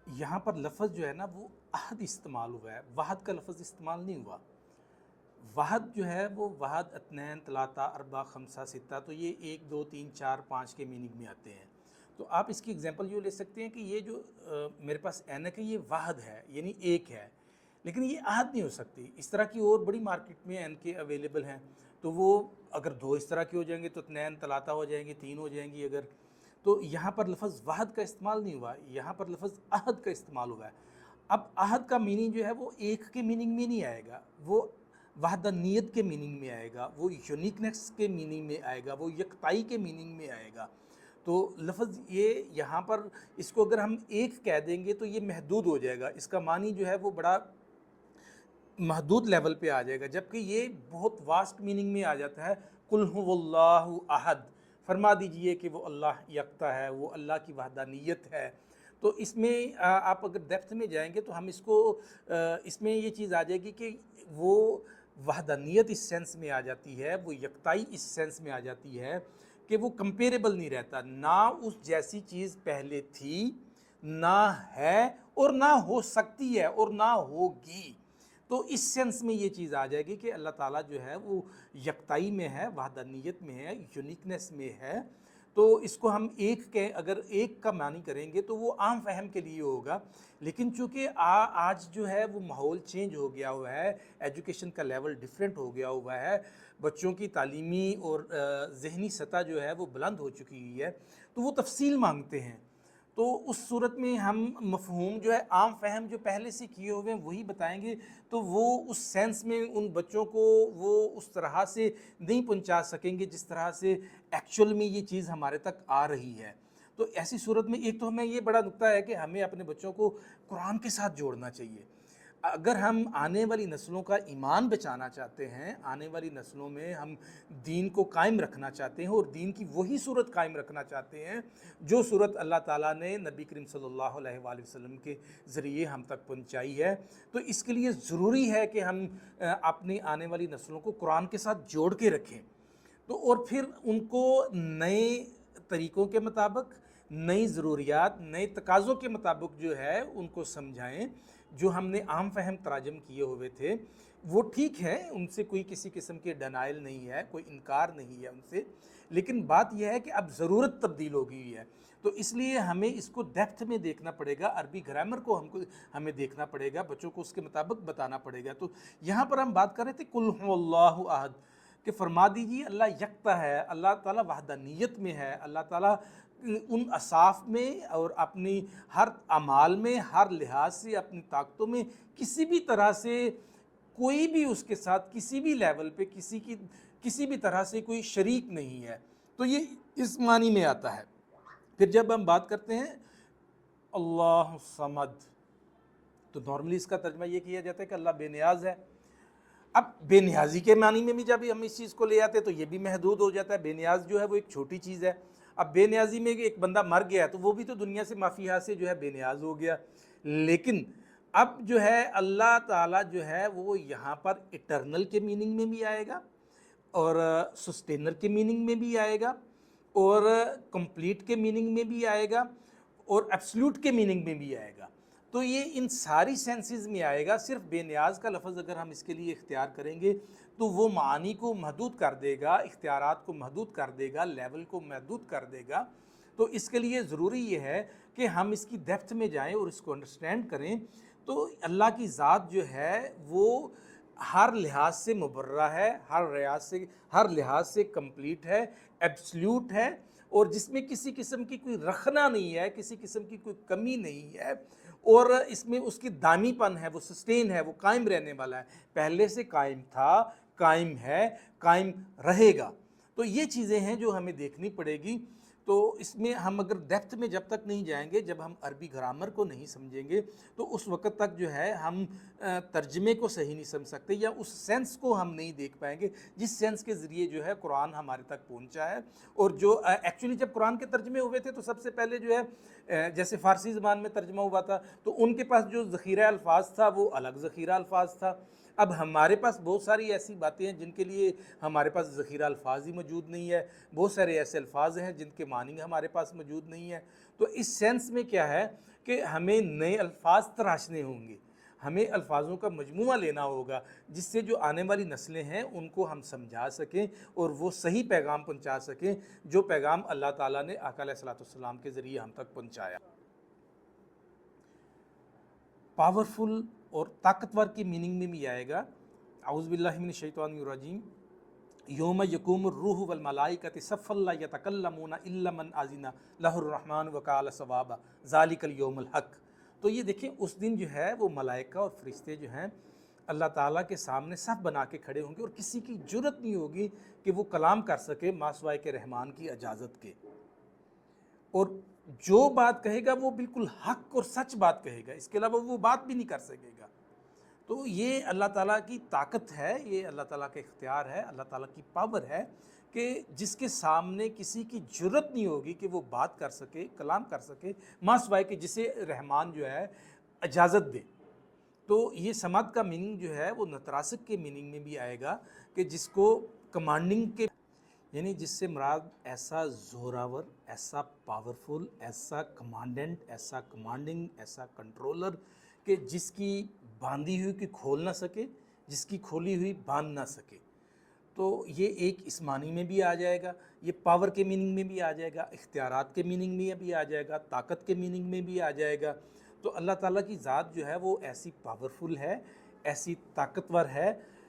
यहाँ पर लफ्ज़ जो है ना वो अहद इस्तेमाल हुआ है, वहद का लफ्ज़ इस्तेमाल नहीं हुआ। वहद जो है वो वहद, अतनैन, तलाता, अरबा, खमसा, सित्ता, तो ये 1 2 3 4 5 के मीनिंग में आते हैं। तो आप इसकी एग्जांपल यूँ ले सकते हैं कि ये जो मेरे पास ऐनक है ये वाहद है, यानी एक है, लेकिन ये अहद नहीं हो सकती। इस तरह की और बड़ी मार्केट में ऐनकें अवेलेबल हैं, तो वो अगर 2 इस तरह के हो जाएंगे तो इत्नैन, तलाता हो जाएंगी, 3 हो जाएंगी अगर। तो यहाँ पर लफ्ज़ वाहद का इस्तेमाल नहीं हुआ, यहाँ पर लफ्ज़ अहद का इस्तेमाल हुआ है। अब अहद का मीनिंग जो है वो एक के मीनिंग में नहीं आएगा, वो वहदानियत के मीनिंग में आएगा, वो यूनिकनेस के मीनिंग में आएगा, वो यकताई के मीनिंग में आएगा। तो लफ्ज़ ये यहाँ पर इसको अगर हम एक कह देंगे तो ये महदूद हो जाएगा, इसका मानी जो है वो बड़ा महदूद लेवल पे आ जाएगा, जबकि ये बहुत वास्ट मीनिंग में आ जाता है। कुल हुवल्लाहु अहद, फरमा दीजिए कि वो अल्लाह यकता है, वो अल्लाह की वहदानियत है। तो इसमें आप अगर डेप्थ में जाएंगे तो हम इसको इसमें ये चीज़ आ जाएगी कि वो वहदानियत इस सेंस में आ जाती है, वो यकताई इस सेंस में आ जाती है कि वो कंपेरेबल नहीं रहता, ना उस जैसी चीज़ पहले थी, ना है, और ना हो सकती है और ना होगी। तो इस सेंस में ये चीज़ आ जाएगी कि अल्लाह ताला जो है वो यकताई में है, वहदानियत में है, यूनिकनेस में है। तो इसको हम एक के अगर एक का मानी करेंगे तो वो आम फहम के लिए होगा, लेकिन चूँकि आज जो है वो माहौल चेंज हो गया हुआ है, एजुकेशन का लेवल डिफरेंट हो गया हुआ है, बच्चों की तालीमी और ज़हनी सतह जो है वो बुलंद हो चुकी हुई है, तो वो तफसील मांगते हैं। तो उस सूरत में हम मफ़हूम जो है आम फ़हम जो पहले से किए हुए हैं वही बताएंगे, तो वो उस सेंस में उन बच्चों को वो उस तरह से नहीं पहुंचा सकेंगे जिस तरह से एक्चुअल में ये चीज़ हमारे तक आ रही है। तो ऐसी सूरत में एक तो हमें ये बड़ा नुक्ता है कि हमें अपने बच्चों को कुरान के साथ जोड़ना चाहिए। अगर हम आने वाली नस्लों का ईमान बचाना चाहते हैं, आने वाली नस्लों में हम दीन को कायम रखना चाहते हैं और दीन की वही सूरत कायम रखना चाहते हैं जो सूरत अल्लाह ताला ने नबी करीम सल्लल्लाहु अलैहि वसल्लम के ज़रिए हम तक पहुंचाई है, तो इसके लिए ज़रूरी है कि हम अपनी आने वाली नस्लों को कुरान के साथ जोड़ के रखें। तो और फिर उनको नए तरीक़ों के मुताबिक, नई ज़रूरियात, नए तकाज़ों के मुताबिक जो है उनको समझाएं। जो हमने आम फ़हम तराजम किए हुए थे वो ठीक है, उनसे कोई किसी किस्म की डनाइल नहीं है, कोई इनकार नहीं है उनसे, लेकिन बात यह है कि अब ज़रूरत तब्दील हो गई है, तो इसलिए हमें इसको डेप्थ में देखना पड़ेगा। अरबी ग्रामर को हमें देखना पड़ेगा, बच्चों को उसके मुताबिक बताना पड़ेगा। तो यहाँ पर हम बात कर रहे थे कुल हुवल्लाहु अहद, कि फरमा दीजिए अल्लाह यकता है, अल्लाह ताला वहदानियत में है, अल्लाह ताला उन असाफ में और अपनी हर अमाल में, हर लिहाज से, अपनी ताकतों में किसी भी तरह से कोई भी उसके साथ किसी भी लेवल पे किसी भी तरह से कोई शरीक नहीं है। तो ये इस मानी में आता है। फिर जब हम बात करते हैं अल्लाह समद, तो नॉर्मली इसका तर्जमा ये किया जाता है कि अल्लाह बेनियाज है। अब बेनियाजी के मानी में भी जब हम इस चीज़ को ले आते हैं तो ये भी महदूद हो जाता है। बेनियाज जो है वो एक छोटी चीज़ है। अब बेनियाजी में एक बंदा मर गया तो वो भी तो दुनिया से माफिया से जो है बेनियाज हो गया। लेकिन अब जो है अल्लाह ताला जो है वो यहाँ पर इटर्नल के मीनिंग में भी आएगा और सस्टेनर के मीनिंग में भी आएगा और कंप्लीट के मीनिंग में भी आएगा और एब्सोल्यूट के मीनिंग में भी आएगा। तो ये इन सारी सेंसेस में आएगा। सिर्फ बेनियाज का लफ्ज़ अगर हम इसके लिए इख्तियार करेंगे तो वो मानी को महदूद कर देगा, इख्तियारात को महदूद कर देगा, लेवल को महदूद कर देगा। तो इसके लिए ज़रूरी ये है कि हम इसकी डेप्थ में जाएं और इसको अंडरस्टैंड करें। तो अल्लाह की ज़ात जो है वो हर लिहाज से मुबर्रा है, हर लिहाज से कंप्लीट है, एब्सोल्यूट है, और जिसमें किसी किस्म की कोई रखना नहीं है, किसी किस्म की कोई कमी नहीं है, और इसमें उसकी दामीपन है, वो सस्टेन है, वो कायम रहने वाला है, पहले से कायम था, कायम है, कायम रहेगा। तो ये चीज़ें हैं जो हमें देखनी पड़ेगी। तो इसमें हम अगर डेप्थ में जब तक नहीं जाएंगे, जब हम अरबी ग्रामर को नहीं समझेंगे, तो उस वक्त तक जो है हम तर्जमे को सही नहीं समझ सकते या उस सेंस को हम नहीं देख पाएंगे जिस सेंस के ज़रिए जो है कुरान हमारे तक पहुंचा है। और जो एक्चुअली जब कुरान के तर्जमे हुए थे तो सबसे पहले जो है जैसे फ़ारसी ज़बान में तर्जमा हुआ था तो उनके पास जो ज़ख़ीरा अल्फाज था वो अलग ज़ख़ीरा अल्फाज था। अब हमारे पास बहुत सारी ऐसी बातें हैं जिनके लिए हमारे पास ज़ख़ीरा अल्फाज ही मौजूद नहीं है, बहुत सारे ऐसे अल्फाज हैं जिनके मानी हमारे पास मौजूद नहीं है। तो इस सेंस में क्या है کہ ہمیں نئے الفاظ تراشنے ہوں گے، ہمیں الفاظوں کا مجموعہ لینا ہوگا جس سے جو آنے والی نسلیں ہیں ان کو ہم سمجھا سکیں اور وہ صحیح پیغام پہنچا سکیں جو پیغام اللہ تعالیٰ نے آقا علیہ الصلوۃ والسلام کے ذریعے ہم تک پہنچایا۔ پاورفل اور طاقتور کی میننگ میں بھی آئے گا، اعوذ باللہ من الشیطان الرجیم، یوم یقوم الروح والملائکۃ صفا لا یتکلمون الا من اذن لہ الرحمن وقال صوابا ذالک الیوم الحق۔ تو یہ دیکھیں اس دن جو ہے وہ ملائکہ اور فرشتے جو ہیں اللہ تعالیٰ کے سامنے صف بنا کے کھڑے ہوں گے اور کسی کی جرت نہیں ہوگی کہ وہ کلام کر سکے ما سوائے کہ رحمان کی اجازت کے، اور جو بات کہے گا وہ بالکل حق اور سچ بات کہے گا، اس کے علاوہ وہ بات بھی نہیں کر سکے گا۔ تو یہ اللہ تعالیٰ کی طاقت ہے، یہ اللہ تعالیٰ کا اختیار ہے، اللہ تعالیٰ کی پاور ہے کہ جس کے سامنے کسی کی جرت نہیں ہوگی کہ وہ بات کر سکے، کلام کر سکے ما سوائے کہ جسے رحمان جو ہے اجازت دے۔ تو یہ سماعت کا میننگ جو ہے وہ نتراسک کے میننگ میں بھی آئے گا کہ جس کو کمانڈنگ کے، یعنی جس سے مراد ایسا زوراور، ایسا پاورفل، ایسا کمانڈنٹ، ایسا کمانڈنگ، ایسا کنٹرولر کہ جس کی باندھی ہوئی کی کھول نہ سکے، جس کی کھولی ہوئی باندھ نہ سکے۔ تو یہ ایک اس معنی میں بھی آ جائے گا، یہ پاور کے میننگ میں بھی آ جائے گا، اختیارات کے میننگ میں بھی آ جائے گا، طاقت کے میننگ میں بھی آ جائے گا۔ تو اللہ تعالیٰ کی ذات جو ہے وہ ایسی پاورفل ہے، ایسی طاقتور ہے